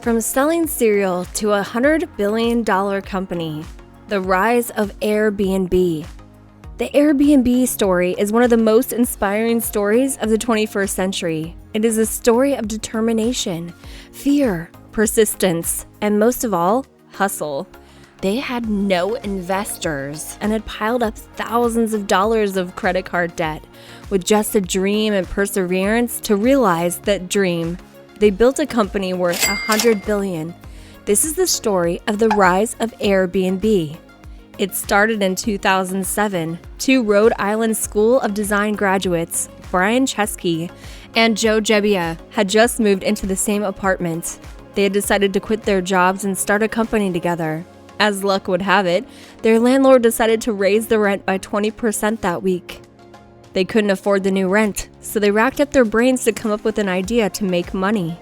From selling cereal to a $100 billion company, the rise of Airbnb. The Airbnb story is one of the most inspiring stories of the 21st century. It is a story of determination, fear, persistence, and most of all, hustle. They had no investors and had piled up thousands of dollars of credit card debt with just a dream and perseverance to realize that dream. They built a company worth $100 billion. This is the story of the rise of Airbnb. It started in 2007. Two Rhode Island School of Design graduates, Brian Chesky and Joe Gebbia, had just moved into the same apartment. They had decided to quit their jobs and start a company together. As luck would have it, their landlord decided to raise the rent by 20% that week. They couldn't afford the new rent, so they racked up their brains to come up with an idea to make money.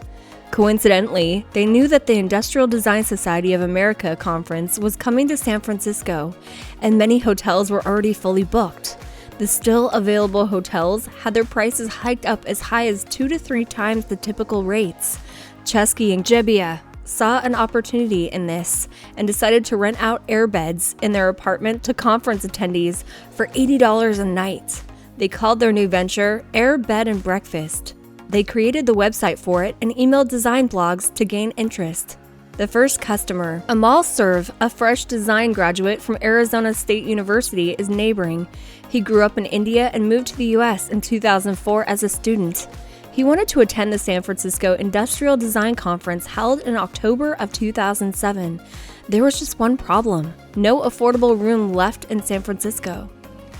Coincidentally, they knew that the Industrial Design Society of America conference was coming to San Francisco, and many hotels were already fully booked. The still available hotels had their prices hiked up as high as 2 to 3 times the typical rates. Chesky and Gebbia saw an opportunity in this and decided to rent out airbeds in their apartment to conference attendees for $80 a night. They called their new venture Air Bed and Breakfast. They created the website for it and emailed design blogs to gain interest. The first customer, Amal Serve, a fresh design graduate from Arizona State University, is neighboring. He grew up in India and moved to the US in 2004 as a student. He wanted to attend the San Francisco Industrial Design Conference held in October of 2007. There was just one problem: no affordable room left in San Francisco.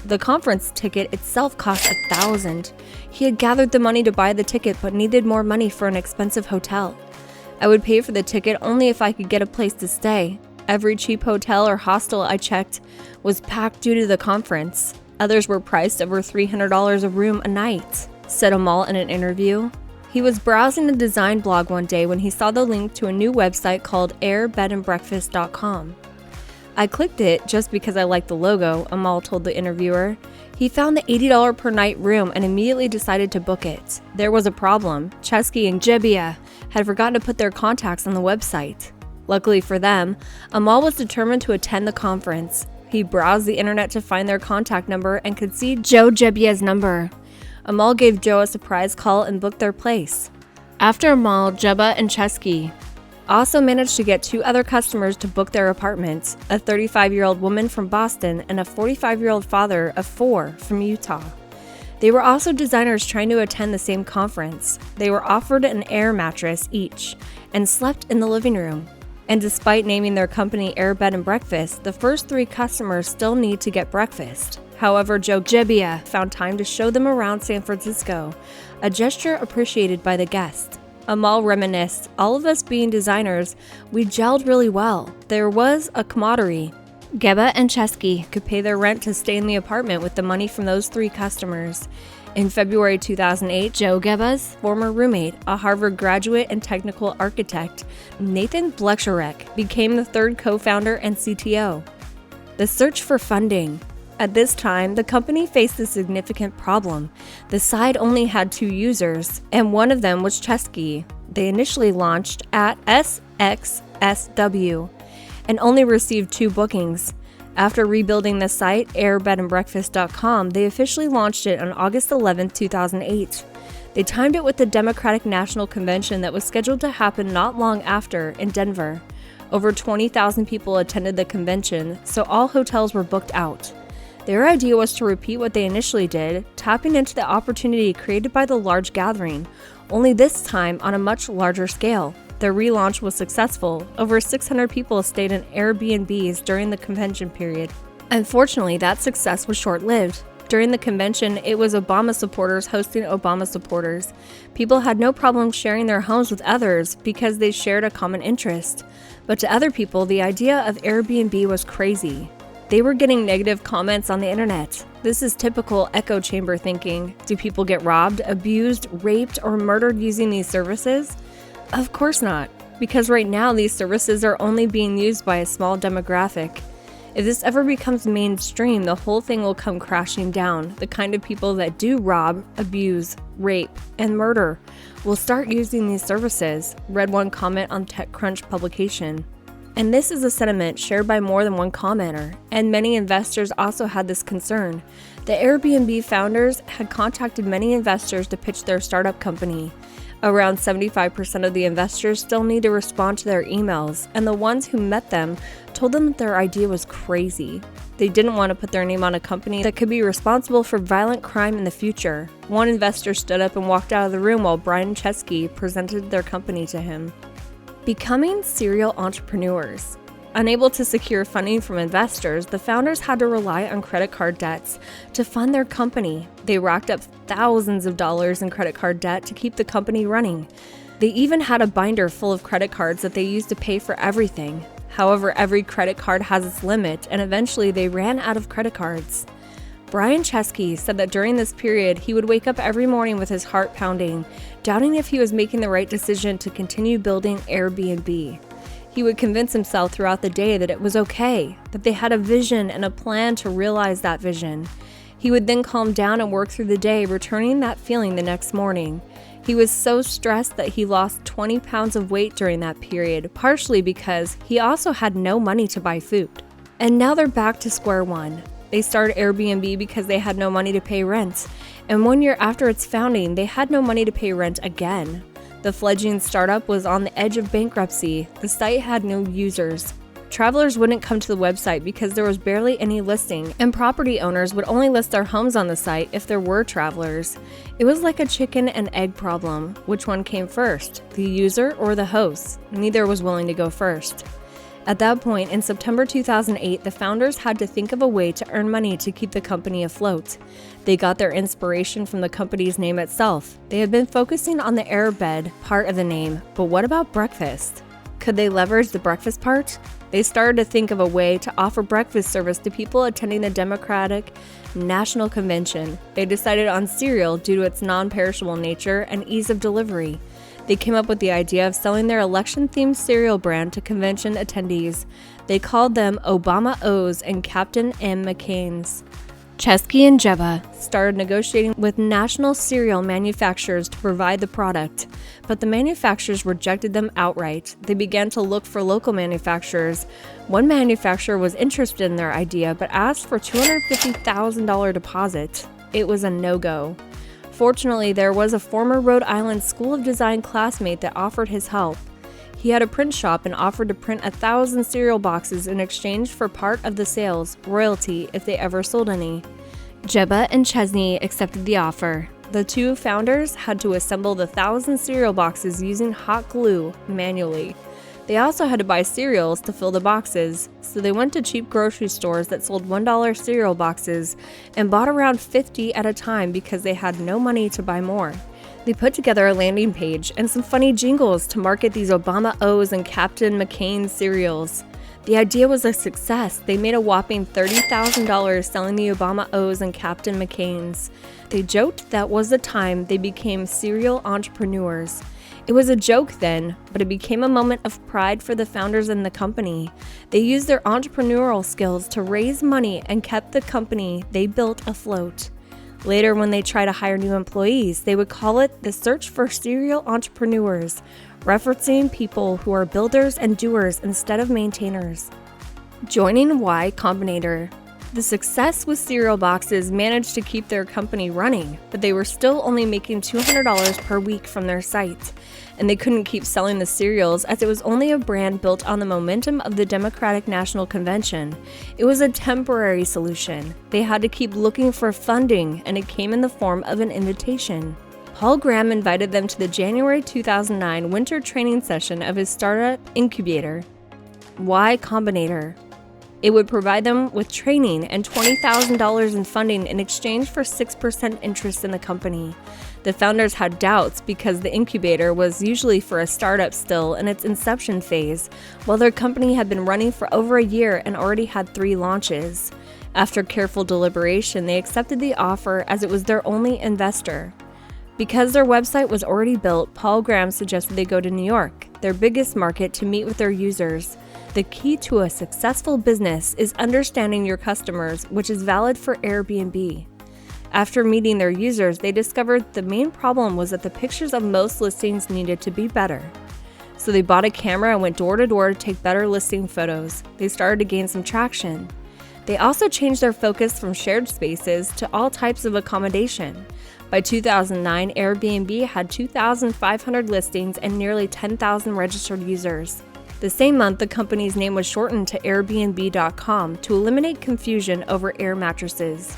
The conference ticket itself cost $1,000. He had gathered the money to buy the ticket but needed more money for an expensive hotel. I would pay for the ticket only if I could get a place to stay. Every cheap hotel or hostel I checked was packed due to the conference. Others were priced over $300 a room a night, said Amal in an interview. He was browsing a design blog one day when he saw the link to a new website called airbedandbreakfast.com. I clicked it just because I liked the logo, Amal told the interviewer. He found the $80 per night room and immediately decided to book it. There was a problem. Chesky and Gebbia had forgotten to put their contacts on the website. Luckily for them, Amal was determined to attend the conference. He browsed the internet to find their contact number and could see Joe Gebbia's number. Amal gave Joe a surprise call and booked their place. After Amal, Gebbia and Chesky also managed to get 2 other customers to book their apartments, a 35-year-old woman from Boston and a 45-year-old father of 4 from Utah. They were also designers trying to attend the same conference. They were offered an air mattress each and slept in the living room. And despite naming their company Air Bed and Breakfast, the first 3 customers still need to get breakfast. However, Joe Gebbia found time to show them around San Francisco, a gesture appreciated by the guests. Amal reminisced, "All of us being designers, we gelled really well. There was a camaraderie." Gebbia and Chesky could pay their rent to stay in the apartment with the money from those 3 customers. In February 2008, Joe Gebbia's former roommate, a Harvard graduate and technical architect, Nathan Blecherek, became the 3rd co-founder and CTO. The search for funding. At this time, the company faced a significant problem. The site only had 2 users, and one of them was Chesky. They initially launched at SXSW and only received 2 bookings. After rebuilding the site, airbedandbreakfast.com, they officially launched it on August 11, 2008. They timed it with the Democratic National Convention that was scheduled to happen not long after in Denver. Over 20,000 people attended the convention, so all hotels were booked out. Their idea was to repeat what they initially did, tapping into the opportunity created by the large gathering, only this time on a much larger scale. Their relaunch was successful. Over 600 people stayed in Airbnbs during the convention period. Unfortunately, that success was short-lived. During the convention, it was Obama supporters hosting Obama supporters. People had no problem sharing their homes with others because they shared a common interest. But to other people, the idea of Airbnb was crazy. They were getting negative comments on the internet. This is typical echo chamber thinking. Do people get robbed, abused, raped, or murdered using these services? Of course not, because right now these services are only being used by a small demographic. If this ever becomes mainstream, the whole thing will come crashing down. The kind of people that do rob, abuse, rape, and murder will start using these services, read one comment on TechCrunch publication. And this is a sentiment shared by more than one commenter, and many investors also had this concern. The Airbnb founders had contacted many investors to pitch their startup company. Around 75% of the investors still need to respond to their emails, and the ones who met them told them that their idea was crazy. They didn't want to put their name on a company that could be responsible for violent crime in the future. One investor stood up and walked out of the room while Brian Chesky presented their company to him. Becoming serial entrepreneurs. Unable to secure funding from investors, the founders had to rely on credit card debts to fund their company. They racked up thousands of dollars in credit card debt to keep the company running. They even had a binder full of credit cards that they used to pay for everything. However, every credit card has its limit, and eventually they ran out of credit cards. Brian Chesky said that during this period, he would wake up every morning with his heart pounding, doubting if he was making the right decision to continue building Airbnb. He would convince himself throughout the day that it was okay, that they had a vision and a plan to realize that vision. He would then calm down and work through the day, returning that feeling the next morning. He was so stressed that he lost 20 pounds of weight during that period, partially because he also had no money to buy food. And now they're back to square one. They started Airbnb because they had no money to pay rent, and 1 year after its founding, they had no money to pay rent again. The fledgling startup was on the edge of bankruptcy. The site had no users. Travelers wouldn't come to the website because there was barely any listing, and property owners would only list their homes on the site if there were travelers. It was like a chicken and egg problem. Which one came first, the user or the host? Neither was willing to go first. At that point, in September 2008, the founders had to think of a way to earn money to keep the company afloat. They got their inspiration from the company's name itself. They had been focusing on the airbed part of the name, but what about breakfast? Could they leverage the breakfast part? They started to think of a way to offer breakfast service to people attending the Democratic National Convention. They decided on cereal due to its non-perishable nature and ease of delivery. They came up with the idea of selling their election-themed cereal brand to convention attendees. They called them Obama O's and Captain M. McCain's. Chesky and Jeba started negotiating with national cereal manufacturers to provide the product, but the manufacturers rejected them outright. They began to look for local manufacturers. One manufacturer was interested in their idea but asked for $250,000 deposit. It was a no-go. Fortunately, there was a former Rhode Island School of Design classmate that offered his help. He had a print shop and offered to print 1,000 cereal boxes in exchange for part of the sales, royalty if they ever sold any. Jeba and Chesney accepted the offer. The two founders had to assemble the 1,000 cereal boxes using hot glue manually. They also had to buy cereals to fill the boxes, so they went to cheap grocery stores that sold $1 cereal boxes and bought around 50 at a time because they had no money to buy more. They put together a landing page and some funny jingles to market these Obama O's and Captain McCain cereals. The idea was a success. They made a whopping $30,000 selling the Obama O's and Captain McCain's. They joked that was the time they became serial entrepreneurs. It was a joke then, but it became a moment of pride for the founders and the company. They used their entrepreneurial skills to raise money and kept the company they built afloat. Later, when they try to hire new employees, they would call it the search for serial entrepreneurs, referencing people who are builders and doers instead of maintainers. Joining Y Combinator. The success with cereal boxes managed to keep their company running, but they were still only making $200 per week from their site. And they couldn't keep selling the cereals as it was only a brand built on the momentum of the Democratic National Convention. It was a temporary solution. They had to keep looking for funding, and it came in the form of an invitation. Paul Graham invited them to the January 2009 winter training session of his startup incubator, Y Combinator. It would provide them with training and $20,000 in funding in exchange for 6% interest in the company. The founders had doubts because the incubator was usually for a startup still in its inception phase, while their company had been running for over a year and already had 3 launches. After careful deliberation, they accepted the offer as it was their only investor. Because their website was already built, Paul Graham suggested they go to New York. their biggest market, to meet with their users. The key to a successful business is understanding your customers, which is valid for Airbnb. After meeting their users, they discovered the main problem was that the pictures of most listings needed to be better. So they bought a camera and went door to door to take better listing photos. They started to gain some traction. They also changed their focus from shared spaces to all types of accommodation. By 2009, Airbnb had 2,500 listings and nearly 10,000 registered users. The same month, the company's name was shortened to Airbnb.com to eliminate confusion over air mattresses.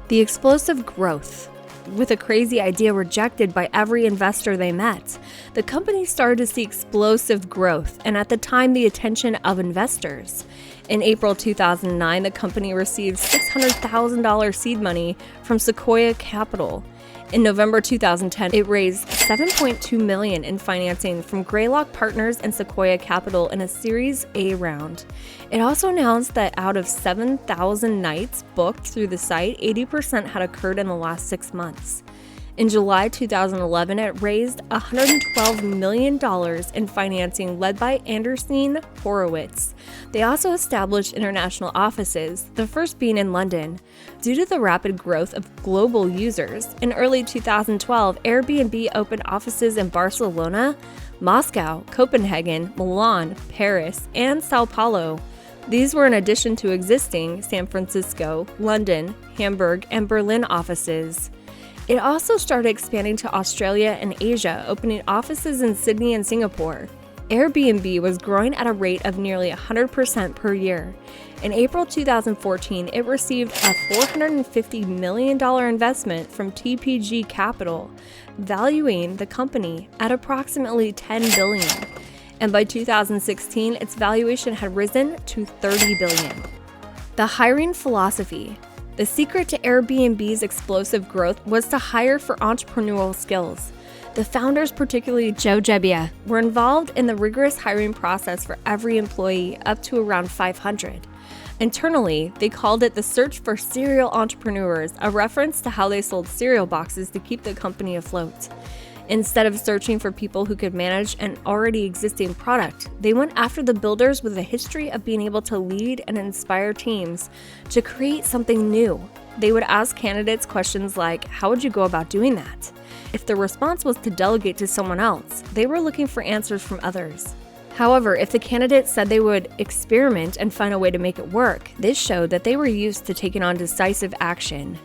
The explosive growth. With a crazy idea rejected by every investor they met, the company started to see explosive growth and at the time the attention of investors. In April 2009, the company received $600,000 seed money from Sequoia Capital. In November 2010, it raised $7.2 million in financing from Greylock Partners and Sequoia Capital in a Series A round. It also announced that out of 7,000 nights booked through the site, 80% had occurred in the last 6 months. In July 2011, it raised $112 million in financing led by Andreessen Horowitz. They also established international offices, the first being in London. Due to the rapid growth of global users, in early 2012, Airbnb opened offices in Barcelona, Moscow, Copenhagen, Milan, Paris, and Sao Paulo. These were in addition to existing San Francisco, London, Hamburg, and Berlin offices. It also started expanding to Australia and Asia, opening offices in Sydney and Singapore. Airbnb was growing at a rate of nearly 100% per year. In April 2014, it received a $450 million investment from TPG Capital, valuing the company at approximately $10 billion. And by 2016, its valuation had risen to $30 billion. The hiring philosophy. The secret to Airbnb's explosive growth was to hire for entrepreneurial skills. The founders, particularly Joe Gebbia, were involved in the rigorous hiring process for every employee, up to around 500. Internally, they called it the search for serial entrepreneurs, a reference to how they sold cereal boxes to keep the company afloat. Instead of searching for people who could manage an already existing product, they went after the builders with a history of being able to lead and inspire teams to create something new. They would ask candidates questions like, how would you go about doing that? If the response was to delegate to someone else, they were looking for answers from others. However, if the candidate said they would experiment and find a way to make it work, this showed that they were used to taking on decisive action.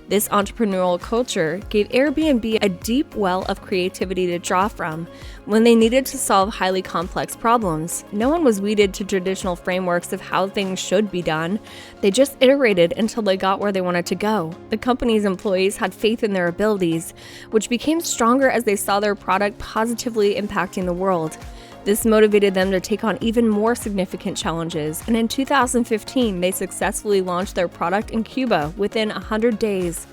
This entrepreneurial culture gave Airbnb a deep well of creativity to draw from when they needed to solve highly complex problems. No one was wedded to traditional frameworks of how things should be done. They just iterated until they got where they wanted to go. The company's employees had faith in their abilities, which became stronger as they saw their product positively impacting the world. This motivated them to take on even more significant challenges, and in 2015, they successfully launched their product in Cuba within 100 days.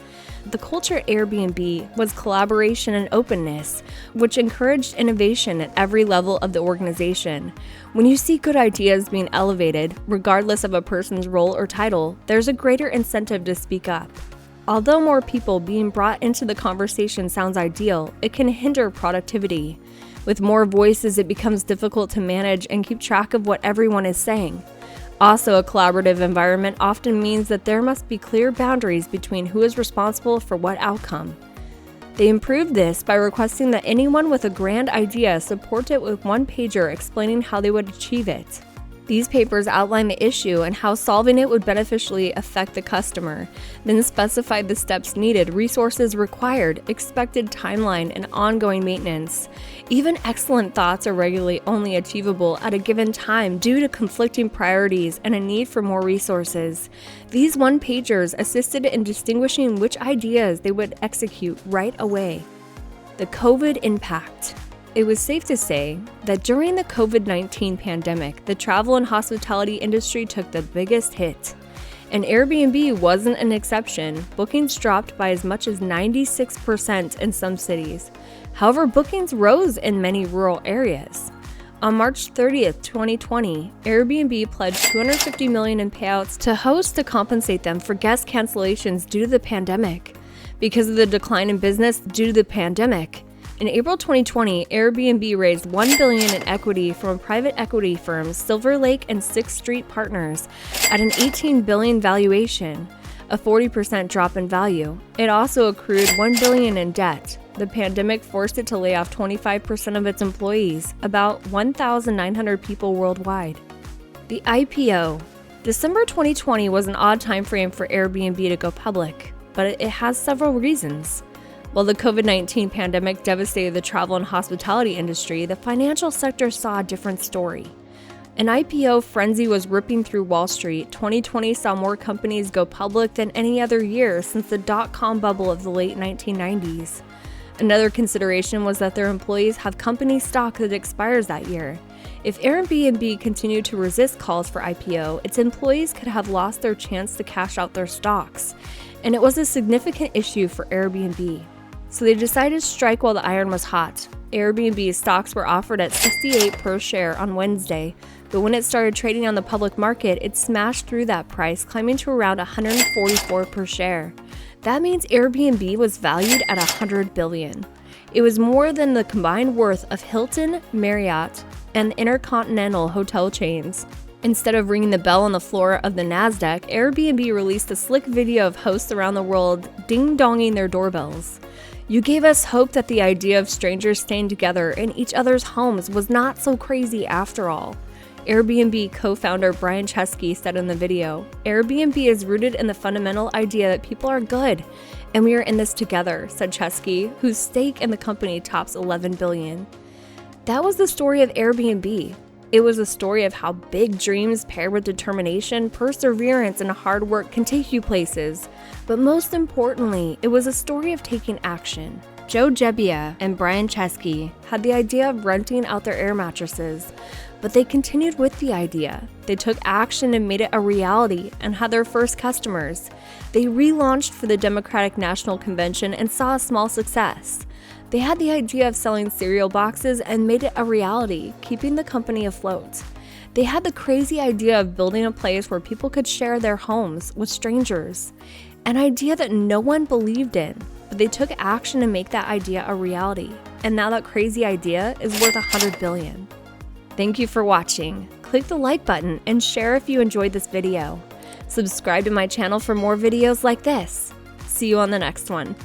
The culture at Airbnb was collaboration and openness, which encouraged innovation at every level of the organization. When you see good ideas being elevated, regardless of a person's role or title, there's a greater incentive to speak up. Although more people being brought into the conversation sounds ideal, it can hinder productivity. With more voices, it becomes difficult to manage and keep track of what everyone is saying. Also, a collaborative environment often means that there must be clear boundaries between who is responsible for what outcome. They improved this by requesting that anyone with a grand idea support it with one-pager explaining how they would achieve it. These papers outline the issue and how solving it would beneficially affect the customer, then specified the steps needed, resources required, expected timeline, and ongoing maintenance. Even excellent thoughts are regularly only achievable at a given time due to conflicting priorities and a need for more resources. These one-pagers assisted in distinguishing which ideas they would execute right away. The COVID impact. It was safe to say that during the COVID-19 pandemic, the travel and hospitality industry took the biggest hit. And Airbnb wasn't an exception. Bookings dropped by as much as 96% in some cities. However, bookings rose in many rural areas. On March 30th, 2020, Airbnb pledged $250 million in payouts to hosts to compensate them for guest cancellations due to the pandemic. Because of the decline in business due to the pandemic, In April 2020, Airbnb raised $1 billion in equity from private equity firms Silver Lake and Sixth Street Partners at an $18 billion valuation, a 40% drop in value. It also accrued $1 billion in debt. The pandemic forced it to lay off 25% of its employees, about 1,900 people worldwide. The IPO. December 2020 was an odd time frame for Airbnb to go public, but it has several reasons. While the COVID-19 pandemic devastated the travel and hospitality industry, the financial sector saw a different story. An IPO frenzy was ripping through Wall Street. 2020 saw more companies go public than any other year since the dot-com bubble of the late 1990s. Another consideration was that their employees have company stock that expires that year. If Airbnb continued to resist calls for IPO, its employees could have lost their chance to cash out their stocks, and it was a significant issue for Airbnb. So they decided to strike while the iron was hot. Airbnb stocks were offered at $68 per share on Wednesday, but when it started trading on the public market, it smashed through that price, climbing to around $144 per share. That means Airbnb was valued at $100 billion. It was more than the combined worth of Hilton, Marriott, and Intercontinental hotel chains. Instead of ringing the bell on the floor of the NASDAQ, Airbnb released a slick video of hosts around the world ding-donging their doorbells. You gave us hope that the idea of strangers staying together in each other's homes was not so crazy after all. Airbnb co-founder Brian Chesky said in the video, "Airbnb is rooted in the fundamental idea that people are good, and we are in this together," said Chesky, whose stake in the company tops $11 billion. That was the story of Airbnb. It was a story of how big dreams paired with determination, perseverance, and hard work can take you places. But most importantly, it was a story of taking action. Joe Gebbia and Brian Chesky had the idea of renting out their air mattresses, but they continued with the idea. They took action and made it a reality and had their first customers. They relaunched for the Democratic National Convention and saw a small success. They had the idea of selling cereal boxes and made it a reality, keeping the company afloat. They had the crazy idea of building a place where people could share their homes with strangers, an idea that no one believed in, but they took action to make that idea a reality. And now that crazy idea is worth $100 billion. Thank you for watching. Click the like button and share if you enjoyed this video. Subscribe to my channel for more videos like this. See you on the next one.